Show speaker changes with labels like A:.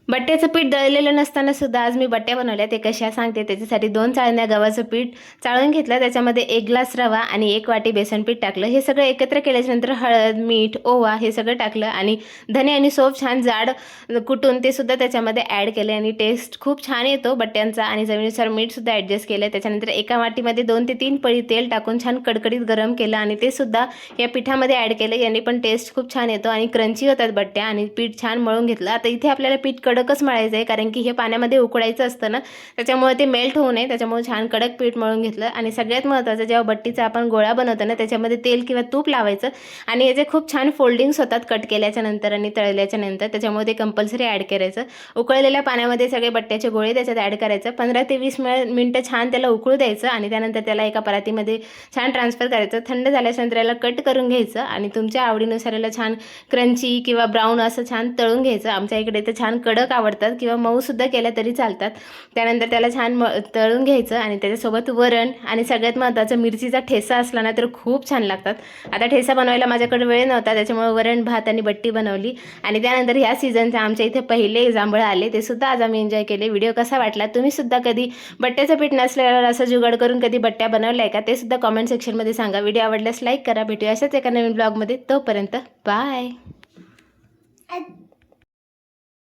A: बट्ट्याचं पीठ दळलेलं नसताना सुद्धा आज मी बट्ट्या बनवल्या. ते कशा सांगते. त्याच्यासाठी 2 चाळण्या गव्हाचं पीठ चाळून घेतलं. त्याच्यामध्ये 1 ग्लास रवा आणि 1 वाटी बेसन पीठ टाकलं. हे सगळं एकत्र केल्याच्यानंतर हळद, मीठ, ओवा हे सगळं टाकलं आणि धने आणि सौंफ छान जाड कुटून ते सुद्धा त्याच्यामध्ये ॲड केले आणि टेस्ट खूप छान येतो बट्ट्यांचा. आणि चवीनुसार मीठसुद्धा ॲडजस्ट केलं. त्याच्यानंतर एका वाटीमध्ये 2 ते 3 पळी तेल टाकून छान कडकडीत गरम केलं आणि ते सुद्धा या पिठामध्ये ॲड केलं. याने पण टेस्ट खूप छान येतो आणि क्रंची होतात बट्ट्या. आणि पीठ छान मळून घेतलं. आता इथे आपल्याला पीठ कडकच मळायचं आहे, कारण की हे पाण्यामध्ये उकळायचं असतं ना, त्याच्यामुळे ते मेल्ट होऊ नये. त्याच्यामुळे छान कडक पीठ मळून घेतलं. आणि सगळ्यात महत्त्वाचं, जेव्हा बट्टीचा आपण गोळा बनवतो ना, त्याच्यामध्ये तेल किंवा तूप लावायचं आणि याचे खूप छान फोल्डिंग्स होतात कट केल्याच्या नंतर आणि तळल्याच्या नंतर. त्याच्यामुळे ते कंपल्सरी ॲड करायचं. उकळलेल्या पाण्यामध्ये सगळे बट्ट्याचे गोळे त्याच्यात ॲड करायचं. 15 ते 20 मिनिटं छान त्याला उकळू द्यायचं आणि त्यानंतर त्याला एका परातीमध्ये छान ट्रान्सफर करायचं. थंड झाल्यानंतर याला कट करून घ्यायचं आणि तुमच्या आवडीनुसार याला छान क्रंची किंवा ब्राऊन असं छान तळून घ्यायचं. आमच्या इकडे तर छान कडक आवडतात किंवा मऊसुद्धा केल्या तरी चालतात. त्यानंतर त्याला छान तळून घ्यायचं आणि त्याच्यासोबत वरण आणि सगळ्यात महत्त्वाचं मिरचीचा ठेचा असला ना तर खूप छान लागतात. आता ठेचा बनवायला माझ्याकडे वेळ नव्हता, त्याच्यामुळे वरण भात आणि बट्टी बनवली. आणि त्यानंतर ह्या सीझनचे आमच्या इथे पहिले जांभळं आले, ते सुद्धा आज आम्ही एन्जॉय केले. व्हिडिओ कसा वाटला? तुम्ही सुद्धा कधी बट्ट्याचं पीठ नसल्यावर असं जुगाड करून कधी बट्ट्या बनवल्या आहे का? ते सुद्धा कॉमेंट सेक्शनमध्ये सांगा. व्हिडिओ आवडल्यास लाईक करा. भेटूया अशाच एका नवीन ब्लॉगमध्ये. तोपर्यंत बाय.